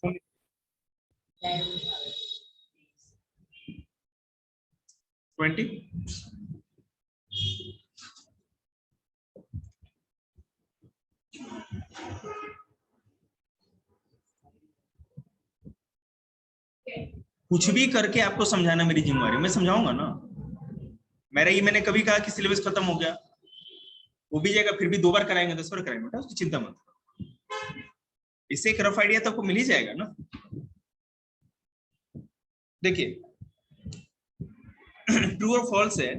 20 कुछ भी करके आपको समझाना मेरी जिम्मेवारी, मैं समझाऊंगा ना। मैंने कभी कहा कि सिलेबस खत्म हो गया, वो भी जाएगा, फिर भी 2 बार कराएंगे 10 बार कराएंगे बेटा, उसकी चिंता मत करो। इससे एक रफ आइडिया तो आपको मिल ही जाएगा ना। देखिए ट्रू और फॉल्स है।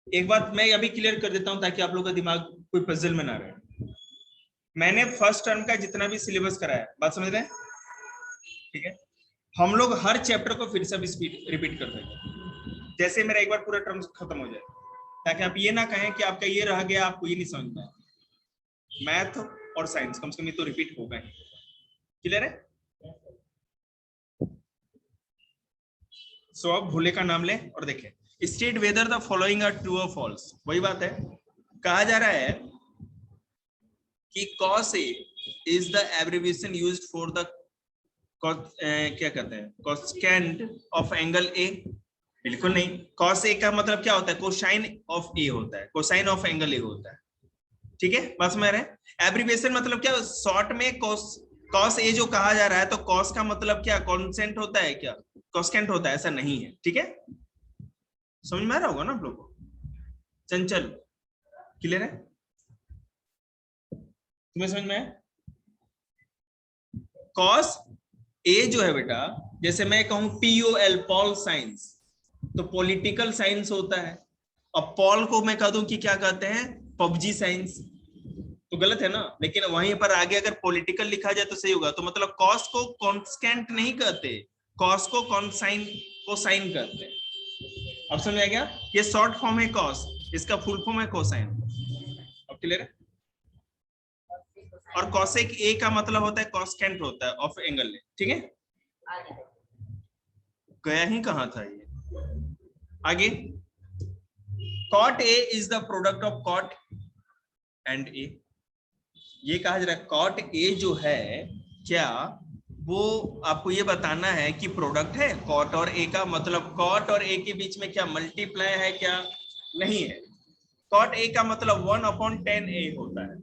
एक बात मैं अभी क्लियर कर देता हूं ताकि आप लोगों का दिमाग कोई पजल में ना रहे। मैंने फर्स्ट टर्म का जितना भी सिलेबस कराया, बात समझ रहे हैं? ठीक है, हम लोग हर चैप्टर को फिर से रिपीट करते हैं, जैसे मेरा एक बार पूरा टर्म खत्म हो जाए, ताकि आप ये ना कहें कि आपका ये रह गया, आपको ये नहीं समझ में आया। मैथ और साइंस कम से कम ये तो रिपीट होगा ही। क्लियर है? सो अब भोले का नाम लें और देखें, state whether the following are true और फॉल्स। वही बात है, कहा जा रहा है कि cos A is the abbreviation used for the क्या कहते हैं, कोसेकेंट ऑफ एंगल ए। बिल्कुल नहीं, cos A का मतलब क्या होता है? कोसाइन ऑफ ए होता है, कोसाइन ऑफ एंगल ए होता है। ठीक है, बस में रहे। एब्रिविएशन मतलब क्या, शॉर्ट में cos A जो कहा जा रहा है, तो cos का मतलब क्या, कॉन्सेंट होता है क्या, कोसेकेंट होता है? ऐसा नहीं है। ठीक है, समझ में आ रहा होगा ना आप लोग को? चंचल क्लियर है? तुम्हें समझ में आया? cos A जो है बेटा, जैसे मैं कहूं POL पॉल साइंस, तो पॉलिटिकल साइंस होता है। अब पॉल को मैं कह दूं कि क्या कहते हैं, पबजी साइंस, तो गलत है ना। लेकिन वहीं पर आगे अगर पॉलिटिकल लिखा जाए तो सही होगा। तो मतलब कॉस को कॉन्स्टेंट नहीं कहते, कॉस को कोसाइन कहते हैं। अब समझ आ गया? ये शॉर्ट फॉर्म है कॉस, इसका फुल फॉर्म है कोसाइन। अब क्लियर है? और कॉसेक ए का मतलब होता है कॉन्स्टेंट होता है ऑफ एंगल। ठीक है, गया ही कहां था ये। आगे, cot A is the product of cot and A। ये कहा जा रहा है cot A जो है, क्या वो आपको ये बताना है कि प्रोडक्ट है? cot और A का मतलब cot और A के बीच में क्या मल्टीप्लाई है? क्या नहीं है। cot A का मतलब 1/10A होता है।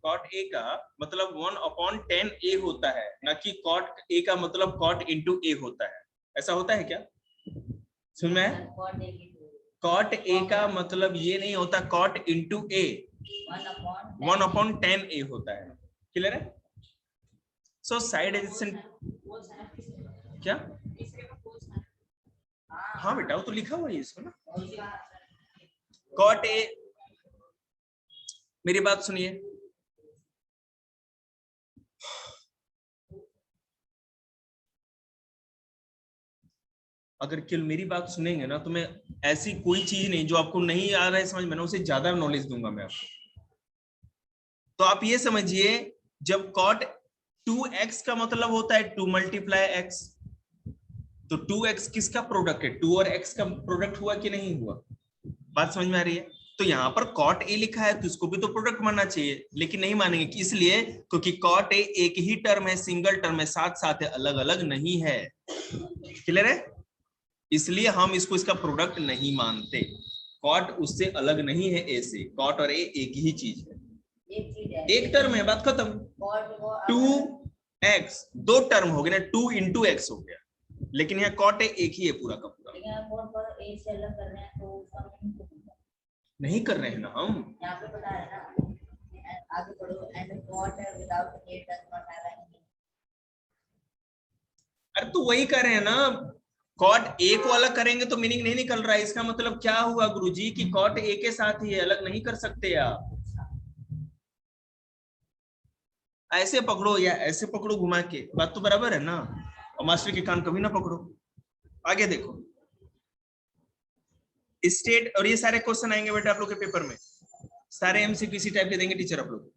cot A का मतलब 1/10A होता है, ना कि cot A का मतलब cot into A होता है। ऐसा होता है क्या? सुन में, cot A का मतलब ये नहीं होता cot into A, 1/10A होता है। क्लियर है? सो साइड एडजेसेंट क्या? हाँ बेटा, वो तो लिखा हुआ है इसमें ना। cot A, मेरी बात सुनिए, अगर केवल मेरी बात सुनेंगे ना, तो मैं ऐसी कोई चीज नहीं जो आपको नहीं आ रहा है समझ में ना, उसे ज्यादा नॉलेज दूंगा मैं आपको। तो आप ये समझिए, जब cot 2x का मतलब होता है 2 × x, तो 2x किसका प्रोडक्ट है? 2 और x का प्रोडक्ट हुआ कि नहीं हुआ? बात समझ में आ रही है? तो यहाँ पर cot A लिखा है तो इसको भी तो प्रोडक्ट मानना चाहिए, लेकिन नहीं मानेंगे कि इसलिए क्योंकि cot A एक ही टर्म है, सिंगल टर्म है, साथ साथ है, अलग अलग नहीं है। क्लियर है? इसलिए हम इसको इसका प्रोडक्ट नहीं मानते। cot उससे अलग नहीं है A से, cot और A एक ही चीज है, एक टर्म है, बात खत्म। 2x 2 टर्म हो गए ना, 2 × x हो गया, लेकिन यहाँ cot A एक ही है पूरा का पूरा। नहीं कर रहे हैं ना हम, यहाँ पे बता रहे ना, आगे बढ़ो। And cot without A does not have any. अरे तो वही कर रहे हैं ना, cot A को अलग करेंगे तो मीनिंग नहीं निकल रहा है। इसका मतलब क्या हुआ गुरुजी कि cot A के साथ ही है, अलग नहीं कर सकते आप। ऐसे पकड़ो या ऐसे पकड़ो घुमा के, बात तो बराबर है ना। और मास्टर के कान कभी ना पकड़ो। आगे देखो, स्टेट, और ये सारे क्वेश्चन आएंगे बेटा आप लोग के पेपर में, सारे एमसीक्यू इसी टाइप के देंगे टीचर आप लोग।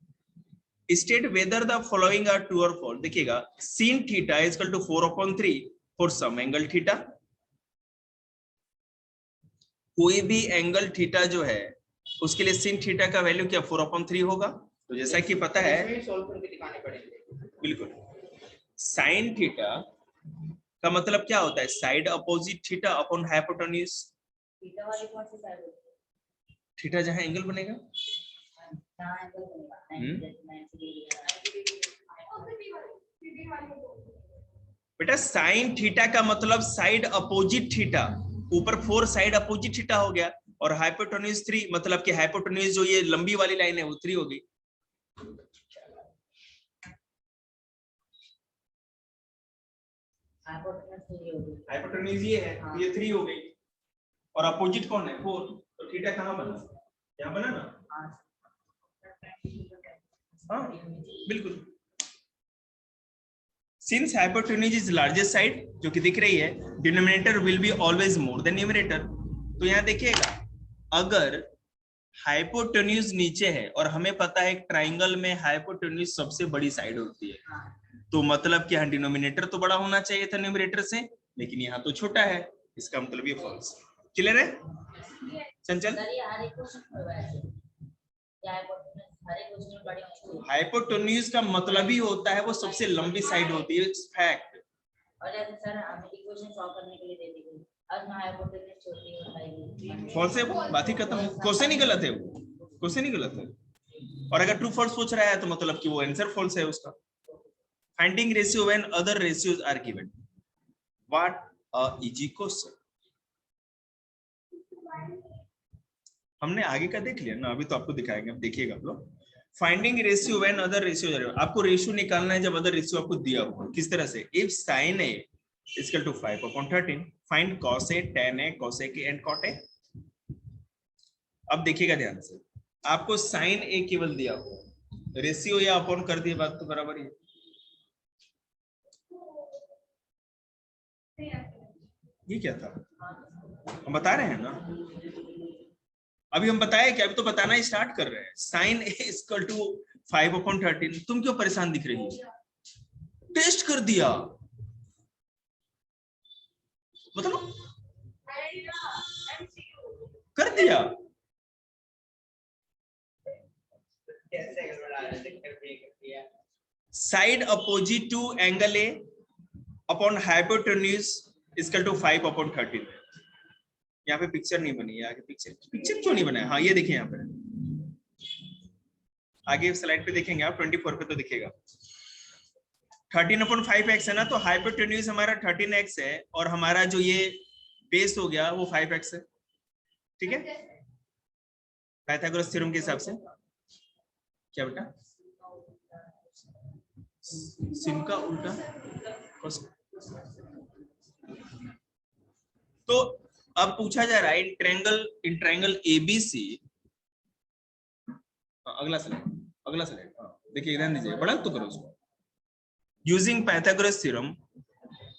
State whether the following are true और फॉल्स। देखिएगा, sin theta is equal to 4/3 for some angle theta. कोई भी एंगल थीटा जो है उसके लिए sin थीटा का वैल्यू क्या 4/3 होगा। तो जैसा कि पता है, सॉल्व करके दिखाने पड़ेंगे। बिल्कुल, साइन थीटा का मतलब क्या होता है? Side opposite theta upon hypotenuse. Theta वाली कौन सी साइड होती थीटा जहां एंगल बनेगा, है? कहाँ एंगल बनेगा? 90 बेटा साइन थीटा का मतलब साइड अपोजिट थीटा, ऊपर 4 साइड अपोजिट थीटा हो गया, और हाइपोटेन्यूज 3 मतलब कि हाइपोटेन्यूज जो ये लंबी वाली लाइन है वो 3 हो गई। हाइपोटेन्यूज ये है, ये 3 हो गई, और अपोजिट कौन है? 4, तो थीटा कहाँ बना? यहाँ बना ना? हाँ बिल्कुल। Since hypotenuse is largest side जो कि दिख रही है, denominator will be always more than numerator। तो यहाँ देखिएगा, अगर हाइपोटेन्यूज नीचे है और हमें पता है एक ट्राइंगल में हाइपोटेन्यूज सबसे बड़ी साइड होती है, तो मतलब कि यहाँ डिनोमिनेटर तो बड़ा होना चाहिए था न्यूमरेटर से, लेकिन यहाँ तो छोटा है, इसका मतलब ये फॉल्स। क्लियर है चंचल? हाइपोटेन्यूज का मतलब ही होता है वो सबसे लंबी साइड होती है, फैक्ट। सर हमें इक्वेशन सॉल्व करने के लिए दे दी गई, अब मैं हाइपोटेन्यूज छोटी बताइए। फॉल्स है वो, बात ही खत्म। क्वेश्चन ही गलत है वो, क्वेश्चन ही गलत है। और अगर ट्रू फॉल्स पूछ रहा है तो मतलब कि वो आंसर फॉल्स है उसका। Finding ratio when other ratios are given, what a easy question. हमने आगे का देख लिया ना, अभी तो आपको दिखाएंगे, अब देखिएगा आप लोग। Finding ratio when other ratio, आपको रेशियो निकालना है जब अदर रेशियो आपको दिया हो। किस तरह से? If sin a equal to 5/13, find cos a, tan a, cosec a and cot a। अब देखिएगा ध्यान से, आपको sin a केवल दिया हो, रेशियो या अपॉन कर दिए, बात तो बराबर ही है। ये क्या था? हम बता रहे हैं ना, अभी हम बताए कि अभी तो बताना स्टार्ट कर रहे हैं। sin a इक्वल टू 5/13, तुम क्यों परेशान दिख रही हो? टेस्ट कर दिया मतलब, कर दिया। Side opposite to angle A upon hypotenuse equal to 5/13। यहाँ पे पिक्चर नहीं बनी है, आगे पिक्चर क्यों नहीं बना है? हाँ ये देखिए यहाँ पे, आगे स्लाइड पे देखेंगे आप, 24 पे तो दिखेगा 13/5x है ना, तो हाइपोटेन्यूज हमारा 13x है, और हमारा जो ये बेस हो गया वो 5x है। ठीक है, पाइथागोरस थ्योरम के हिसाब से। क्या बेटा? सिन का उल्टा तो अब पूछा जा रहा है इन ट्रायंगल ABC, अगला स्लाइड देखिए, ध्यान दीजिए, बड़ा तो करो उसको। यूजिंग पाइथागोरस थ्योरम,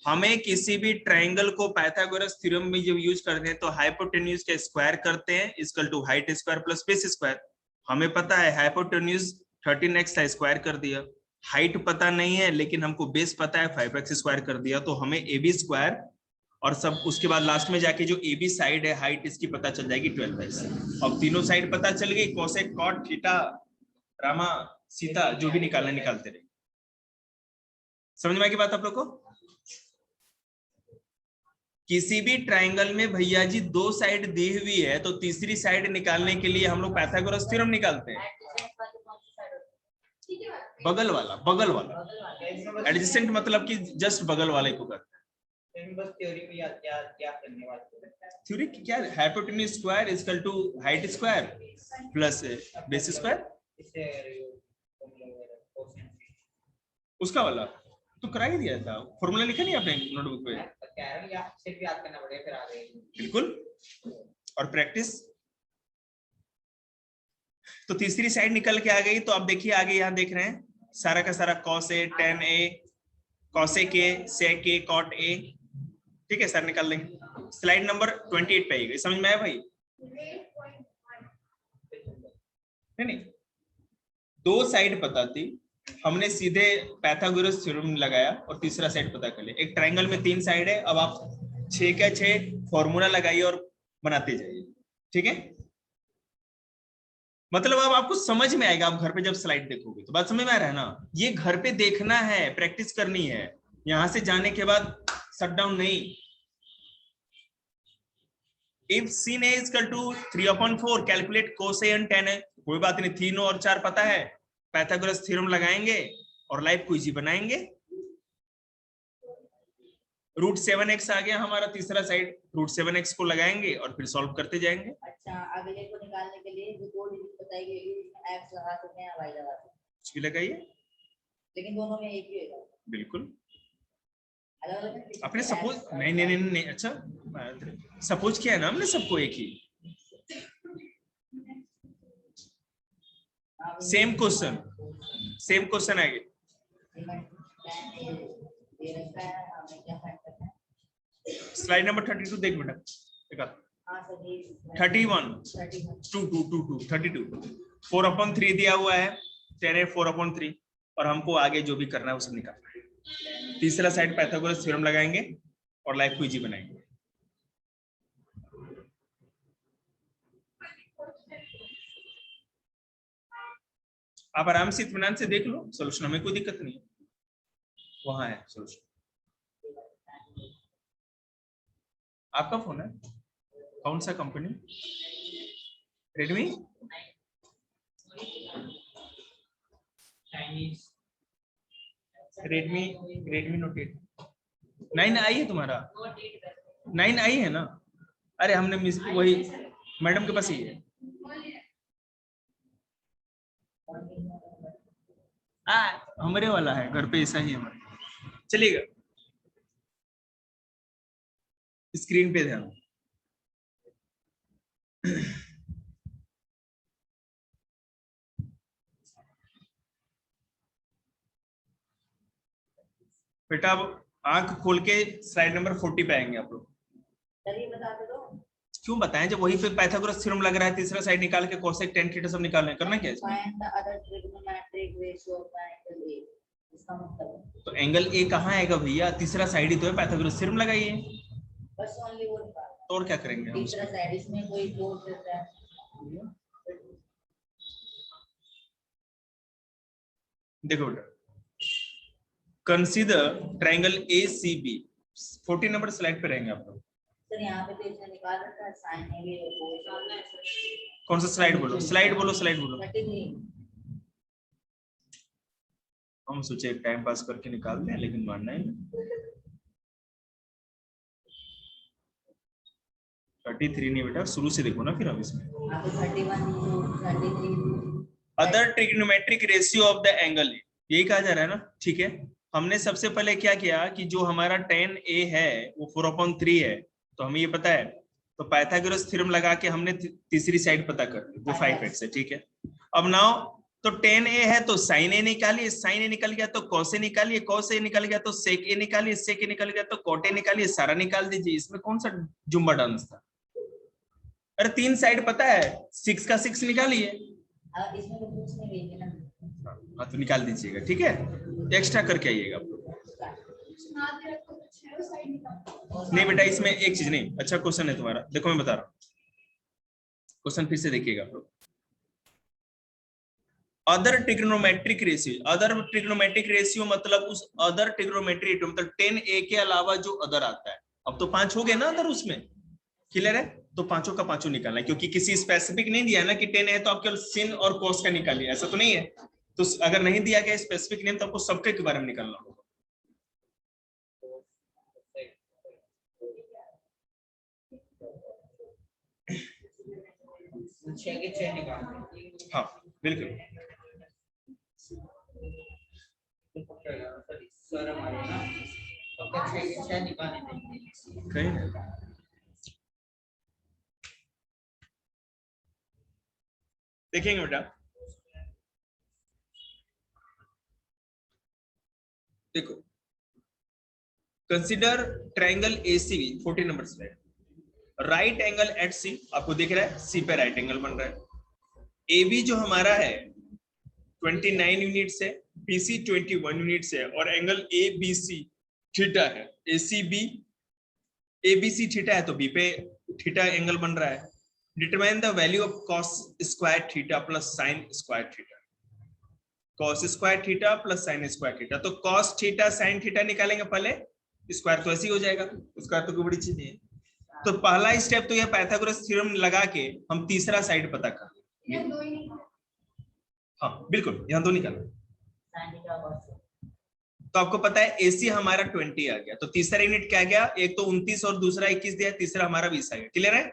हमें किसी भी ट्रायंगल को पाइथागोरस थ्योरम में जब यूज करते हैं तो हाइपोटेन्यूज का स्क्वायर करते हैं equal to height square plus base square. हमें पता है हाइपोटेन्यूज 13x था, स्क्वायर कर दिया। हाइट पता नहीं है लेकिन हमको बेस पता है, 5x स्क्वायर कर दिया, तो हमें AB स्क्वायर और सब, उसके बाद लास्ट में जाके जो AB साइड है हाइट इसकी पता चल जाएगी 12x। अब तीनों साइड पता चल गई, cosec cot theta Rama Sita जो भी निकालना निकालते रहे। समझ में आई बात आप लोग को? किसी भी ट्रायंगल में भैया जी 2 साइड दी हुई है तो तीसरी साइड निकालने के लिए हम लोग पाइथागोरस थ्योरम निकालते हैं। बगल वाला एडजेसेंट मतलब कि जस्ट बगल वाले को करते हैं। बस थ्योरी में क्या करने वाले? थ्योरी क्या है? Hypotenuse square equal to height square plus base square, उसका वाला तो करा ही दिया था, फॉर्मूला लिखा नहीं आपने नोटबुक पे? सिर्फ याद करना पड़ेगा, फिर आ गए। बिल्कुल, और प्रैक्टिस। तो तीसरी साइड निकल के आ गई, तो अब देखिए आगे यहाँ देख रहे हैं सारा का सारा cos a, tan a, cosec a, sec a, cot a। ठीक है सर, निकाल लेंगे। स्लाइड नंबर 28 पे आएगी, समझ में आया भाई? नहीं, 2 साइड पता थी, हमने सीधे पाइथागोरस थ्योरम लगाया और तीसरा साइड पता कर लिया। एक ट्रायंगल में 3 साइड है, अब आप 6 का 6 फॉर्मूला लगाइए और बनाते जाइए। ठीक है, मतलब अब आपको समझ में आएगा, आप घर पे जब स्लाइड देखोगे तो बात समझ में आ रहा है ना। ये घर पे देखना है, प्रैक्टिस करनी है, यहां से जाने के बाद शट डाउन नहीं। If sin a is equal to 3/4 calculate cosine tan है, कोई बात नहीं, 3 और 4 पता है, पाइथागोरस थ्योरम लगाएंगे और लाइफ को इजी बनाएंगे। √7x आ गया हमारा तीसरा साइड, √7x को लगाएंगे और फिर सॉल्व करते जाएंगे। अच्छा, अगले को निकालने के लिए जो 2 डिजिट बताई गई है, इसमें x लगा सकते हैं या y लगा सकते हैं, कुछ भी लगाइए, लेकिन दोनों में एक ही होगा। बिल्कुल। अलग अलग आपने सपोज नहीं नहीं नहीं नहीं, अच्छा सपोज किया है ना हमने सबको एक ही। सेम क्वेश्चन आएगा। स्लाइड नंबर 32 देख बेटा, देखा 31 2 32 4/3 दिया हुआ है, 10 है 4/3, और हमको आगे जो भी करना है वो सब निकालना है। तीसरा साइड पाइथागोरस थ्योरम लगाएंगे और लाइफ को इजी बनाएंगे। आप आराम से इत्मीनान से देख लो सोल्यूशन, हमें कोई दिक्कत नहीं है, वहां है सोल्यूशन। आपका फोन है कौन सा कंपनी? रेडमी रेडमी नोट 8 9 आई है तुम्हारा? 9 आई है ना? अरे हमने मिस वही मैडम के पास ही है। हमारे वाला है घर पे, ऐसा ही हमारा चलेगा। स्क्रीन पे ध्यान। बेटा अब आंख खोल के स्लाइड नंबर 40 पे आएंगे आप लोग। बता दो। क्यों बताएं जब वही पे पाइथागोरस थ्योरम लग रहा है, तीसरा साइड निकाल के कोसेक tan थीटा सब निकालना है, करना क्या है? Find the other trigonometric ratio of the angle A, इसका मतलब तो एंगल ए कहाँ आएगा भैया? तीसरा साइड ही तो है, पाइथागोरस थ्योरम लगाइए, बस ओनली वो निकालना। तो और क्या करेंगे हम? तीसरा साइड इसमें कोई दो देता है। देखो बेटा, consider triangle ACB, 40 number slide पे रहेंगे आप लोग। सर यहाँ पे तो इसने निकाल रखा है साइन ए भी है। कौन सा स्लाइड बोलो? स्लाइड बोलो, स्लाइड बोलो। 33। हम सोचे टाइम पास करके निकाल दें, लेकिन मानना है 33 नहीं बेटा, शुरू से देखो ना फिर अब इसमें। 31 33 other trigonometric ratio of the angle, यही कहा जा रहा है ना? ठीक है, हमने सबसे पहले क्या किया कि जो हमारा tan A है वो 4/3 है, तो हमें ये पता है, तो पाइथागोरस थ्योरम लगा के हमने तीसरी साइड पता कर ली, वो 5x है। ठीक है, अब नाउ तो tan A है तो sin A निकालिए, sin A निकल गया तो cos A निकालिए, cos A निकल गया तो sec A निकालिए, sec A निकल गया तो cot A निकालिए, सारा निकाल दीजिए। इसमें कौन सा जुम्बा डांस था? अरे 3 साइड पता है, 6 का 6 निकालिए। इसमें तो कुछ नहीं भेजे ना। हाँ तो निकाल दीजिएगा, ठीक है, एक्स्ट्रा करके आइएगा आप लोग। नहीं बेटा इसमें एक चीज नहीं, अच्छा क्वेश्चन है तुम्हारा, देखो मैं बता रहा हूँ, क्वेश्चन फिर से देखिएगा आप लोग। Other trigonometric ratio, other trigonometric ratio मतलब उस अदर ट्रिग्नोमेट्रिक मतलब tan A के अलावा जो अदर आता है, अब तो 5 हो गए ना अदर, उसमें क्लियर है, तो पांचों का पांचों निकालना है, क्योंकि किसी स्पेसिफिक नहीं दिया ना कि tan है तो आप केवल sin और cos का निकालिए, ऐसा तो नहीं है। तो अगर नहीं दिया गया स्पेसिफिक नेम तो आपको सबके के बारे में निकालना होगा। हाँ बिल्कुल, सर हमारे ना तो 6 के 6 निकालने कहीं नहीं। देखेंगे बेटा, देखो consider triangle ACB, 40 number slide, right angle at C, आपको दिख रहा है C पे राइट एंगल बन रहा है। AB जो हमारा है 29 यूनिट से, BC 21 यूनिट से, और एंगल ABC थीटा है, ACB ABC थीटा है तो B पे थीटा एंगल बन रहा है। Determine the value of cos square theta plus sin square theta. cos square theta plus sin square theta, तो cos थीटा sin थीटा निकालेंगे पहले, स्क्वायर तो ऐसे ही हो जाएगा, स्क्वायर तो कोई बड़ी चीज नहीं है। तो पहला स्टेप तो यह पाइथागोरस थ्योरम लगा के हम तीसरा साइड पता कर, हाँ बिल्कुल यहाँ दो निकालो। sin theta cos theta. तो आपको पता है AC हमारा 20 आ गया, तो तीसरा यूनिट क्या गया, एक तो 29 और दूसरा 21 दिया, तीसरा हमारा 20 आ गया। क्लियर है?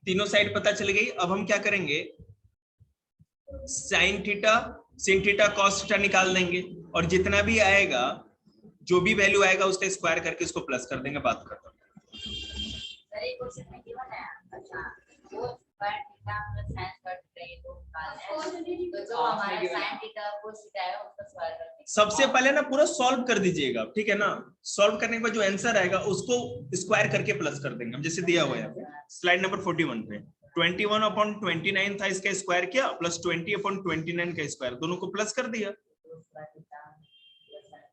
तीनों साइड पता चल गई। अब हम क्या करेंगे, sin theta sin theta cos theta निकाल देंगे, और जितना भी आएगा, जो भी वैल्यू आएगा उसका स्क्वायर करके उसको प्लस कर देंगे, बात खत्म। सर एक क्वेश्चन में गिवन है, अच्छा वो square theta plus sin square theta ये दो निकालना है, तो जो हमारा sin थीटा cos थीटा है उसका स्क्वायर करते हैं। सबसे पहले ना पूरा सॉल्व कर दीजिएगा, ठीक है ना। सॉल्व करने के बाद जो आंसर आएगा उसको स्क्वायर करके प्लस कर देंगे, हम जैसे दिया हुआ है स्लाइड नंबर 41 पे 21/29 था, इसका स्क्वायर किया प्लस 20/29 का स्क्वायर, दोनों को प्लस कर दिया,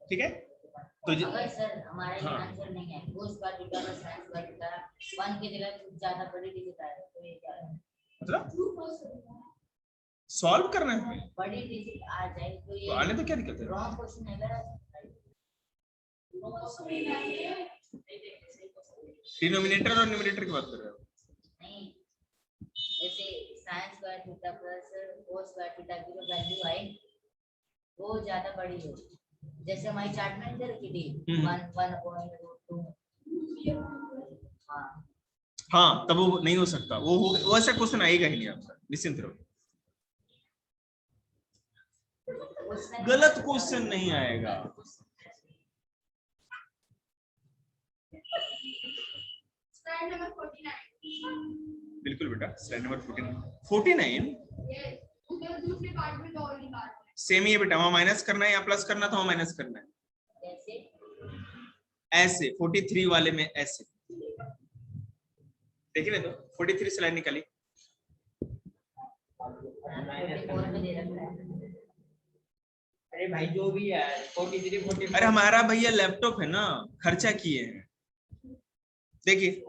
ठीक है। तो अगर सर हमारा ये हाँ। आंसर नहीं है, वो square theta plus sin square theta 1 की जगह कुछ ज्यादा बड़ी डिजिट आए, तो ये क्या है? मतलब सॉल्व करना है, बड़ी डिजिट आ जाए तो ये तो आने तो क्या दिक्कत है। रॉन्ग क्वेश्चन है मेरा। डिनोमिनेटर और न्यूमरेटर की बात कर रहे हो? नहीं, जैसे sin square theta plus cos square theta की जो वैल्यू आई वो ज्यादा बड़ी हो, जैसे हमारी चार्ट में इधर रखी थी 1/√2। हाँ हाँ, तब वो नहीं हो सकता, वो ऐसा क्वेश्चन आएगा ही नहीं आपका, निश्चिंत रहो, गलत क्वेश्चन नहीं आएगा। Slide number 49। बिल्कुल बेटा, स्लाइड नंबर 49 उधर दूसरे पार्ट में तो और निकाल सेम ही है बेटा, वहां माइनस करना है या प्लस करना था, वहां माइनस करना है, कैसे? ऐसे 43 वाले में ऐसे देखिए ना, तो 43 स्लाइड निकाली, 44 में दे रखा है। अरे भाई जो भी है 43 44। अरे हमारा भैया लैपटॉप है ना, खर्चा किए हैं, देखिए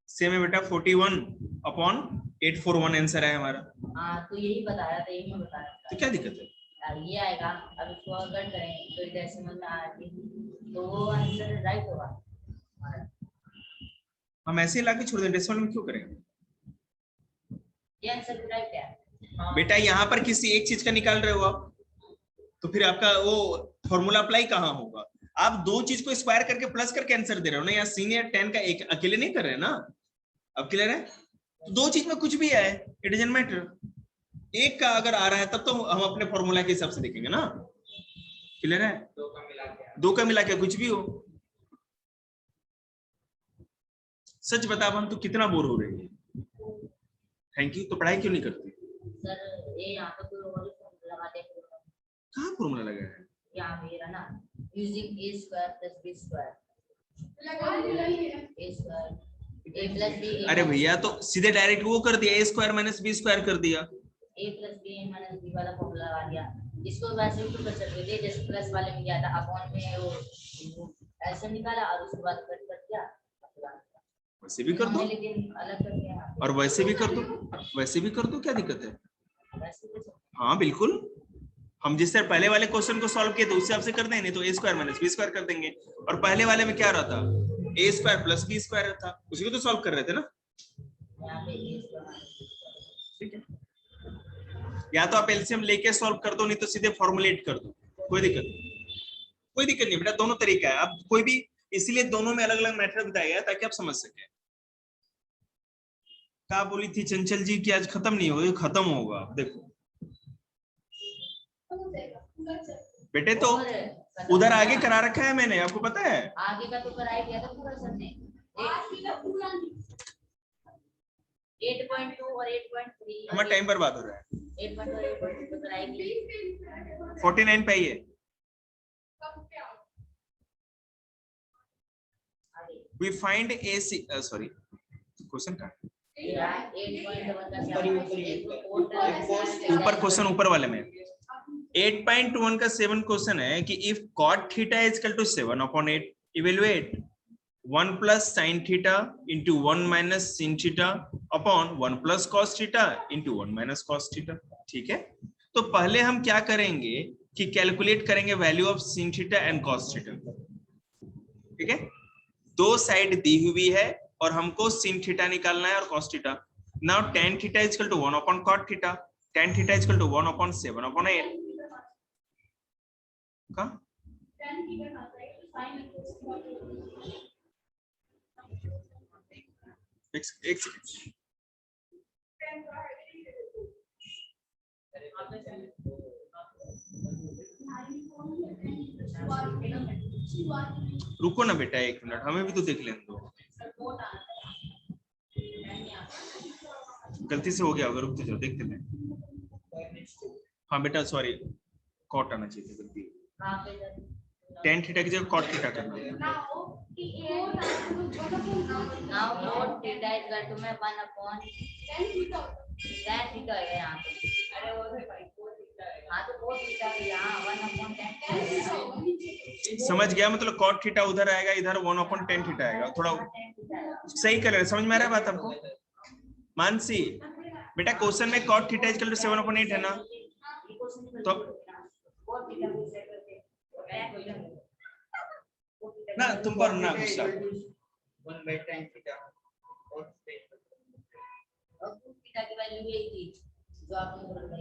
सेम है बेटा, 41/841 आंसर है हमारा, हाँ तो यही बता रहा था, यही मैं बता रहा तो क्या दिक्कत है। था। ये आएगा, अब इसको अगर करें तो इधर समझ में आ रही तो वो आंसर राइट होगा हमारा। हम ऐसे ही लाके छोड़ दें, डेसिमल में क्यों करेंगे ये आंसर राइट है। बेटा, यहाँ पर किसी एक चीज का निकाल रहे हो आप, तो फिर आपका वो फॉर्मूला अप्लाई कहाँ होगा। आप दो चीज को स्क्वायर करके प्लस करके आंसर दे रहे हो ना, यहाँ सीनियर 10 का एक अकेले नहीं कर रहे ना, अब क्लियर है। तो दो चीज में कुछ भी आए, इट डजंट मैटर, एक का अगर आ रहा है तब तो हम अपने फॉर्मूला के हिसाब से देखेंगे ना, क्लियर है। दो का मिला के कुछ भी हो। सच बता हम तो कितना बोर हो रहे हैं, थैंक यू, तो पढ़ाई क्यों नहीं करती। सर ये यहाँ पे कोई और फॉर्मूला लगाते हैं, कहाँ फॉर्मूला लगा है, यहाँ पे है ना, using a square plus b square लगा दिया ये। a square a plus b। अरे भैया तो सीधे डायरेक्ट वो कर दिया, a square minus b square कर दिया, a plus b minus b वाला फॉर्मूला लगा दिया। इसको वैसे भी कर सकते थे, जैसे प्लस वाले में क्या था, अपॉन में वो ऐसे निकाला और उसके बाद कट कर दिया, वैसे भी कर दो लेकिन अलग कर दिया, और वैसे भी कर दो, वैसे भी कर दो, क्या दिक्कत है। वैसे भी कर सकते हाँ बिल्कुल, हम जिस तरह पहले वाले क्वेश्चन को सॉल्व किए तो उस हिसाब से कर देंगे, नहीं तो a square minus b square कर देंगे। और पहले वाले में क्या रहता, a square plus b square था, उसी को तो सॉल्व कर रहे थे ना, हैं। यहाँ पे a स्क्वायर ठीक है। या तो आप एलसीएम लेके सॉल्व कर दो, नहीं तो सीधे फॉर्मुलेट कर दो, कोई दिक्कत नहीं, कोई दिक्कत नहीं बेटा, दोनों तरीका है। आप कोई भी, इसलिए दोनों में अलग अलग मेथड बताया गया ताकि आप समझ सके। क्या बोली थी चंचल जी की आज खत्म नहीं होगा, खत्म होगा, देखो बेटे, तो उधर आगे करा रखा है मैंने, आपको पता है। आगे का तो कराया गया था पूरा सर ने, 8.2 और 8.3 हमारा टाइम बर्बाद हो रहा है। 8.2 और 8.3 तो कराएगी। 49 पे ही है। आगे We find AC, sorry, question का 8.1 का ऊपर क्वेश्चन ऊपर वाले में 8.1 का 7 क्वेश्चन है कि if cot theta is equal to 7/8 evaluate 1 plus sine theta into 1 minus sin theta upon 1 plus cos theta into 1 minus cos theta. ठीक है, तो पहले हम क्या करेंगे कि कैलकुलेट करेंगे value of sin theta and cos theta. ठीक है, दो साइड दी हुई है और हमको sin थीटा निकालना है और cos theta. Now tan theta is equal to 1 upon cot theta, tan theta is equal to 1 upon 7 upon 8 का। एक सेकंड, रुको ना बेटा, एक मिनट, हमें भी तो देख लेने दो। गलती से हो गया होगा, रुकते जाओ देखते हैं। हाँ बेटा सॉरी, कॉट आना चाहिए था, गलती। tan थीटा की जगह cot थीटा करना है। Now cot theta is equal to मैं 1 upon tan theta है यहाँ पे। अरे वो है भाई cot theta है। हाँ तो cot theta है यहाँ 1 upon tan theta। समझ गया, मतलब cot थीटा उधर आएगा, इधर 1 अपॉन tan थीटा आएगा। थोड़ा सही कर रहे, समझ में आ रहा है बात आपको? मानसी बेटा क्वेश्चन में cot theta is equal to 7 upon 8 है ना, तो ना तुम पर ना गुस्सा। 1 by tan theta और थीटा की वैल्यू यही थी जो आपने बोला था।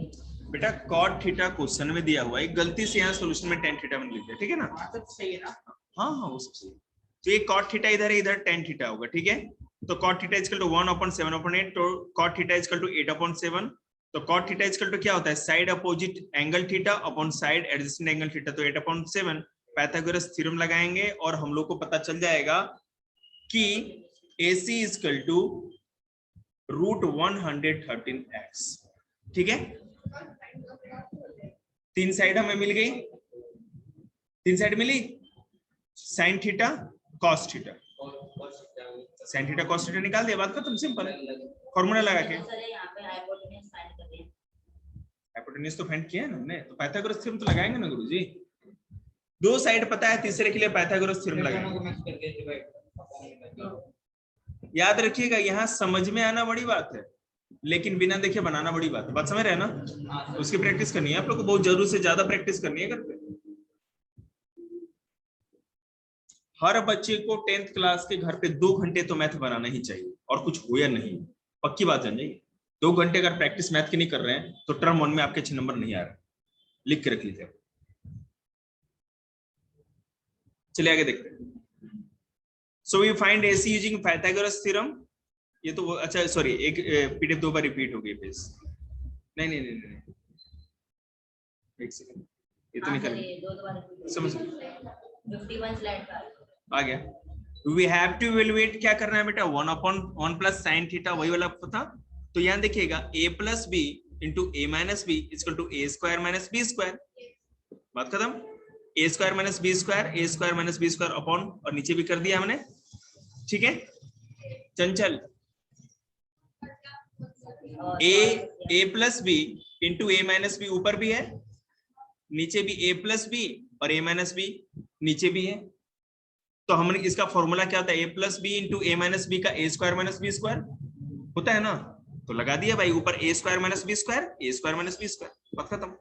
बेटा cot थीटा क्वेश्चन में दिया हुआ है, गलती से यहाँ सॉल्यूशन में tan थीटा में लिख दिया, ठीक है ना? सब सही है ना? हाँ हाँ वो सब सही है। तो ये cot थीटा इधर है, इधर tan थीटा होगा। ठीक है, तो cot theta is equal to 1 upon 7 upon 8, तो cot theta is equal to 8 upon 7। तो cot theta is equal to क्या होता है, side opposite angle theta upon side adjacent angle theta, तो 8 अपॉन 7। पाइथागोरस थ्योरम लगाएंगे और हम लोग को पता चल जाएगा कि AC is equal to √113x। ठीक है, तीन साइड हमें मिल गई, तीन साइड मिली, sine theta cos theta, sine theta cos theta निकाल दिया, बात खत्म, सिंपल है। फॉर्मूला लगा के सर यहाँ पे हाइपोटेन्यूज फाइंड कर दिया। हाइपोटेन्यूज तो फाइंड किया है ना हमने, तो पाइथागोरस थ्योरम तो लगाएंगे ना गुरुजी। दो साइड पता है, तीसरे के लिए पाइथागोरस थ्योरम लगाएंगे। याद रखिएगा, यहाँ समझ में आना बड़ी बात है, लेकिन बिना देखे बनाना बड़ी बात है। बात समझ रहे हैं ना? उसकी प्रैक्टिस करनी है आप लोग को, बहुत जरूर से ज्यादा प्रैक्टिस करनी है घर पे। हर बच्चे को 10th क्लास के घर पे 2 घंटे तो मैथ बनाना ही चाहिए, और कुछ हो या नहीं, पक्की बात जान जाइए। 2 घंटे अगर प्रैक्टिस मैथ की नहीं कर रहे हैं तो टर्म 1 में आपके अच्छे नंबर नहीं आ रहे, लिख के रख लीजिए। चलिए आगे देखते हैं। So we find AC using Pythagoras theorem. ये तो अच्छा सॉरी, एक पीडीएफ 2 बार रिपीट हो गई पेज। नहीं नहीं नहीं नहीं, एक सेकंड, ये तो निकल समझ 51 स्लाइड का आ गया। वी हैव टू इवैल्यूएट, क्या करना है बेटा, 1 अपॉन 1 प्लस साइन थीटा, वही वाला था। तो यहाँ देखिएगा a plus B into A minus b equal to a square minus B square. बात खत्म। A square minus B square, A square minus B square upon, और नीचे भी कर दिया हमने। ठीक है Chanchal, a plus B into A minus b ऊपर भी है, नीचे भी a प्लस बी और a माइनस बी नीचे भी है। तो हमने इसका फॉर्मूला क्या होता है, a plus B into A minus B का A square minus B square होता है ना, तो लगा दिया भाई, ऊपर a square minus B square, A square minus B square, बात खत्म।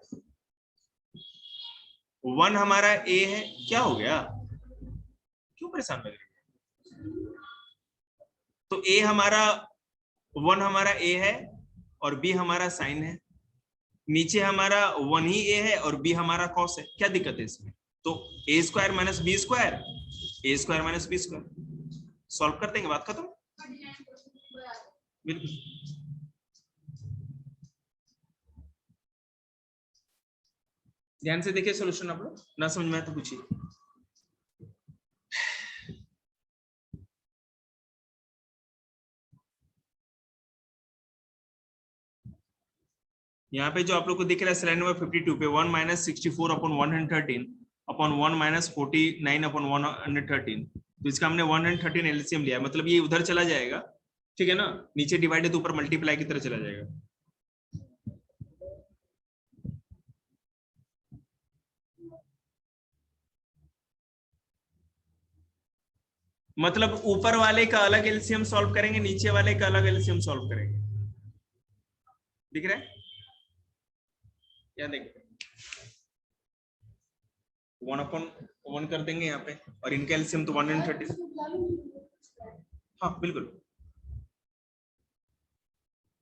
1 हमारा a है, क्या हो गया, क्यों परेशान लग रहे हैं? तो a हमारा 1 हमारा a है और b हमारा साइन है, नीचे हमारा 1 ही a है और b हमारा कॉस है, क्या दिक्कत है इसमें? तो a square minus B square, A square minus B square, solve कर देंगे, बात खत्म। बिल्कुल ध्यान से देखिए सॉल्यूशन, आप लोग ना समझ में आए तो पूछिए। यहाँ पे जो आप लोग को दिख रहा है स्लाइड नंबर 52 पे, 1 minus 64 upon 113 upon 1 minus 49 upon 113, तो इसका हमने 113 एलसीएम लिया, मतलब ये उधर चला जाएगा, ठीक है ना, नीचे डिवाइडेड ऊपर मल्टीप्लाई की तरह चला जाएगा। मतलब ऊपर वाले का अलग एलसीएम सॉल्व करेंगे, नीचे वाले का अलग एलसीएम सॉल्व करेंगे। दिख रहा है? क्या देख 1/1 कर देंगे यहाँ पे, और इनका एलसीएम तो 130। हाँ बिल्कुल,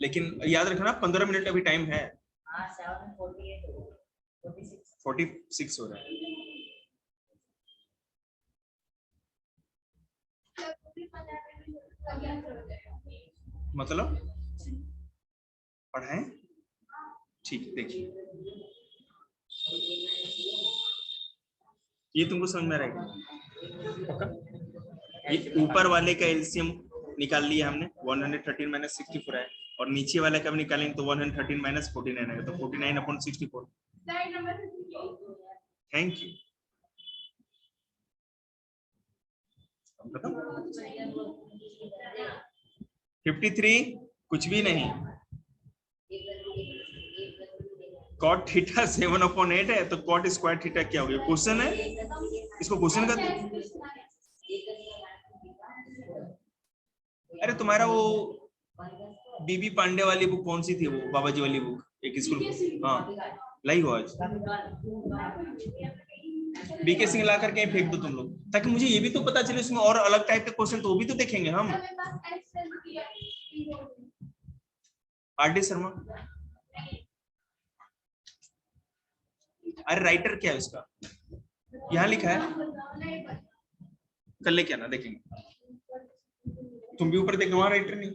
लेकिन याद रखना 15 मिनट अभी टाइम है। हाँ 7:48 हो गया, 46 46 हो रहा है। मतलब पढ़ाएं? ठीक, देखिए ये तुमको समझ में आएगा पक्का? ये ऊपर वाले का एलसीएम निकाल लिया हमने, 113 माइनस 64 है, और नीचे वाले का भी निकालेंगे तो 113 माइनस 49 आएगा, तो 49/64। Slide number 58. Thank you. 53 कुछ भी नहीं, cot थीटा 7/8 है, तो cot स्क्वायर थीटा क्या हो गया? क्वेश्चन है, इसको क्वेश्चन कर दो। अरे तुम्हारा वो बीबी पांडे वाली बुक कौन सी थी, वो बाबाजी वाली बुक, एक स्कूल, हाँ लाई हो आज। बीके सिंह ला करके फेंक दो तुम लोग, ताकि मुझे ये भी तो पता चले इसमें और अलग टाइप के क्वेश्चन, तो वो भी तो देखेंगे हम। आर.डी. शर्मा, अरे राइटर क्या है उसका, यहाँ लिखा है, कल लेके आना देखेंगे। तुम भी ऊपर देखो, वहां राइटर नहीं।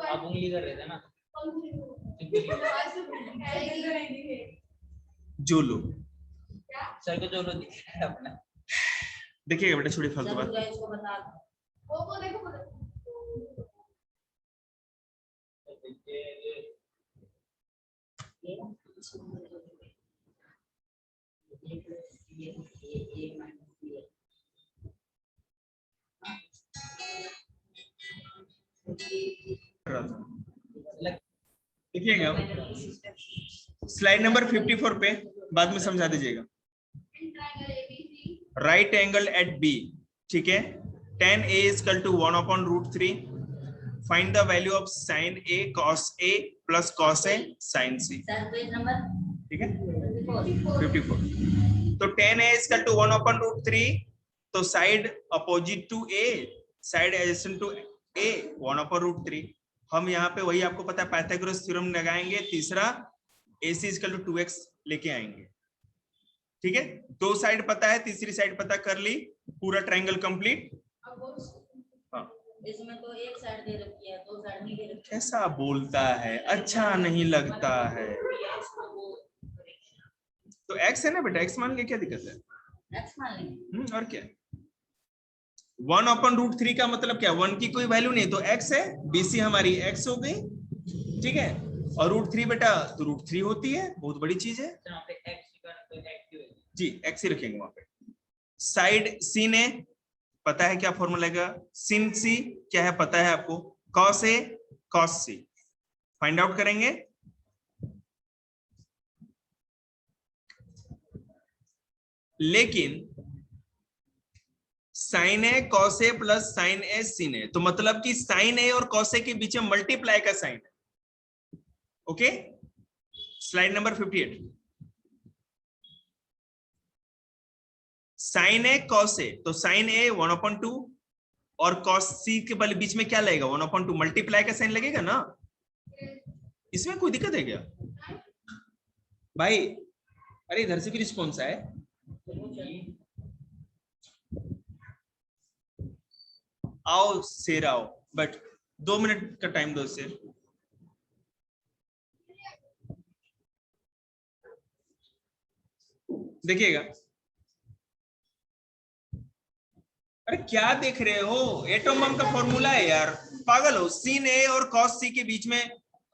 आप उंगली कर रहे थे ना। जो लो सर को जो लो दिख रहा है अपना। देखिएगा बेटा, छोड़ी फालतू बात। वो देखो देखिएगा स्लाइड नंबर 54 पे, बाद में समझा दीजिएगा। राइट एंगल एट बी, ठीक है, tan A = 1/√3, find the value of sin A cos A plus cos A sin C। ठीक है 54। तो tan A = 1/√3, तो side opposite to A, side adjacent to A 1/√3। हम यहाँ पे वही आपको पता है पाइथागोरस थ्योरम लगाएंगे, तीसरा AC = 2x लेके आएंगे। ठीक है, दो साइड पता है, तीसरी साइड पता कर ली, पूरा ट्रायंगल कंप्लीट। हाँ, इसमें तो एक साइड दे रखी है, दो साइड नहीं दे रखी है। कैसा बोलता है, अच्छा नहीं लगता है। तो x है ना बेटा, x मान के क्या दिक्कत है? एक्स मान लेंगे। और क्या, 1/√3 का मतलब क्या, 1 की कोई वैल्यू नहीं, तो x है, BC हमारी x हो गई, ठीक है, और √3 बेटा तो √3 होती है, बहुत बड़ी चीज है जी, x ही रखेंगे वहां पे। साइड C ने पता है क्या फॉर्मूला का, sin C क्या है पता है आपको, cos A cos C, find out करेंगे। लेकिन sin A cos A plus sin A sin A, तो मतलब कि sin A और cos A के बीच में मल्टीप्लाई का साइन है। Okay, slide number 58। sin A cos A, तो sin A 1/2 और cos C के बीच में क्या लगेगा, 1/2, मल्टीप्लाई का साइन लगेगा ना। इसमें कोई दिक्कत है क्या भाई? अरे इधर से भी रिस्पॉन्स आए, आओ शेर आओ, बट 2 मिनट का टाइम दो शेर। देखिएगा, अरे क्या देख रहे हो, एटम बम का फॉर्मूला है यार, पागल हो। sin A और cos C के बीच में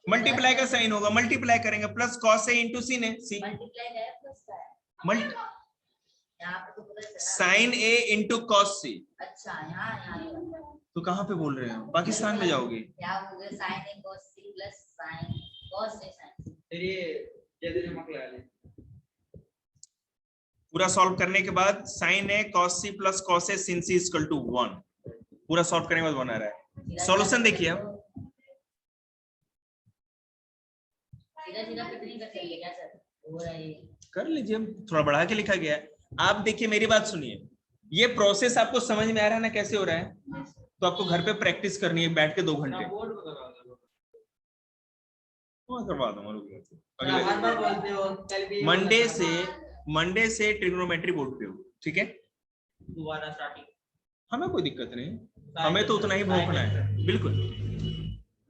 मल्टीप्लाई का साइन होगा, मल्टीप्लाई करेंगे, plus cos A into sin A, multiply है प्लस का है, मल्टी यहाँ पे तो पता चला। sin A into cos C। अच्छा यहाँ तो कहाँ पे बोल रहे हो, पाकिस्तान में जाओगे? क्या हो गया, sin A cos C plus sin cos A sin C। फिर ये जल्दी नमक लगा ले। पूरा सॉल्व करने के बाद sin a cos c plus cos a sin c equal to 1, पूरा सॉल्व करने के बाद 1 आ रहा है। सॉल्यूशन देखिए आप, सीधा सीधा कितनी कर चाहिए क्या सर? हो रहा है कर लीजिए, थोड़ा बढ़ा के लिखा गया है। आप देखिए मेरी बात सुनिए, ये प्रोसेस आपको समझ में आ रहा है ना कैसे हो रहा है? तो आपको घर पे प्रैक्टिस करनी है बैठ के 2 घंटे। करवा दूंगा, हर बार बोलते हो, कल भी मंडे से ट्रिग्नोमेट्री बोर्ड पे हो, ठीक है? दोबारा स्टार्टिंग। हमें कोई दिक्कत नहीं, हमें तो उतना ही भौंकना है, बिल्कुल।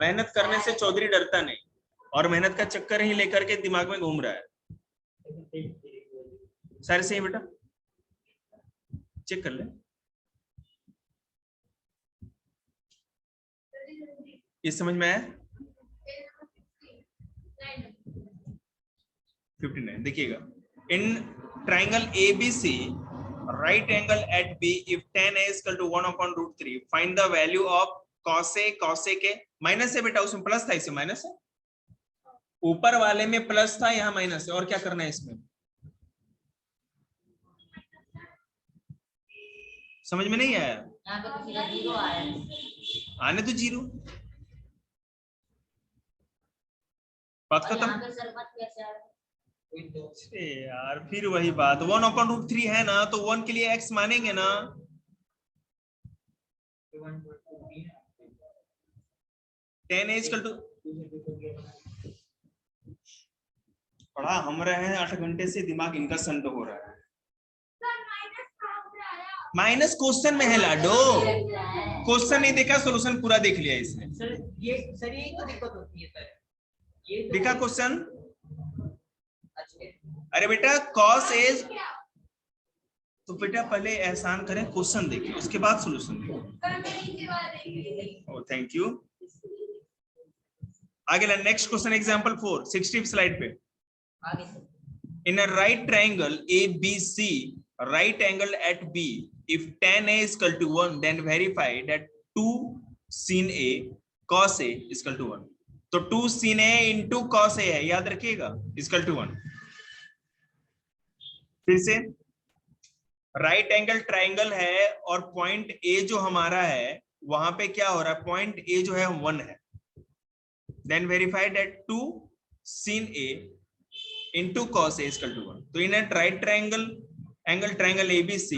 मेहनत करने से चौधरी डरता नहीं, और मेहनत का चक्कर ही लेकर के दिमाग में घूम रहा है। सारे सही बेटा, चेक कर ले। ये समझ में आया? 59 देखिएगा, in triangle ABC right angle at B if tan A is equal to 1/√3 find the value of cos A के माइनस है बेटा, उसमें प्लस था, इसे माइनस है, ऊपर वाले में प्लस था, यहाँ माइनस है, और क्या करना है इसमें? समझ में नहीं आया? यहाँ पे तो सीधा जीरो आया है। आने तो जीरो, बात और यहाँ खत्म। पे सर मत कैसे आ रहा है? अरे यार फिर वही बात, 1/√3 है ना, तो 1 के लिए x मानेंगे ना। tan A इक्वल टू, पढ़ा हम रहे हैं 8 घंटे से, दिमाग इनका संत हो रहा है। माइनस क्वेश्चन में है लाडो, क्वेश्चन नहीं देखा, सॉल्यूशन पूरा देख लिया इसने। सर यही तो दिक्कत होती है सर, ये तो देखा क्वेश्चन? अच्छे। अरे बेटा cos A, तो बेटा पहले एहसान करें, क्वेश्चन देखिए, उसके बाद सॉल्यूशन देखिए। Thank you. आगे नेक्स्ट क्वेश्चन, एग्जांपल 4, 60 स्लाइड पे। आगे sir. In a right triangle ABC, right angle at B, if tan A is equal to 1, then verify that 2 sin A cos A is equal to 1. तो 2 sin A into cos A है, याद रखिएगा, equal to 1। फिर से right angle triangle है, और point A जो हमारा है वहां पे क्या हो रहा है, पॉइंट A जो है 1 है। Then verify that 2 sin A into cos A is equal to 1. तो in at right angle triangle ABC,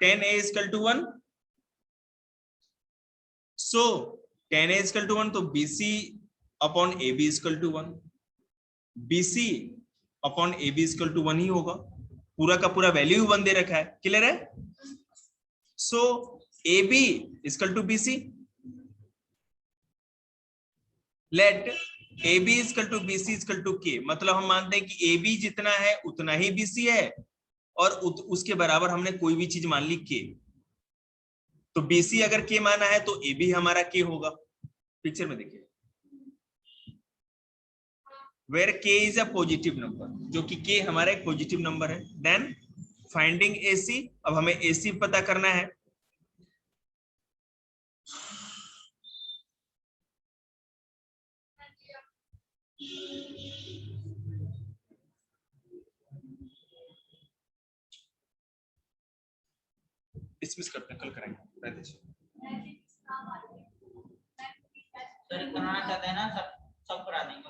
tan A is equal to 1. So tan A is equal to 1, तो BC upon AB is equal to 1. BC upon AB is equal to 1 ही होगा, पूरा का पूरा value 1 दे रखा है, clear है? So AB is equal to BC. Let AB is equal to BC is equal to K, मतलब हम मानते हैं कि AB जितना है उतना ही BC है, और उसके बराबर हमने कोई भी चीज मान ली K। तो BC अगर K माना है तो AB हमारा K होगा। पिक्चर में देखिए, where K is a positive number, जो कि K हमारा एक पॉजिटिव नंबर है। देन फाइंडिंग AC, अब हमें AC पता करना है। डिसमिस करते हैं, कल करेंगे। सर कराना चाहते हैं ना, सब करा देंगे।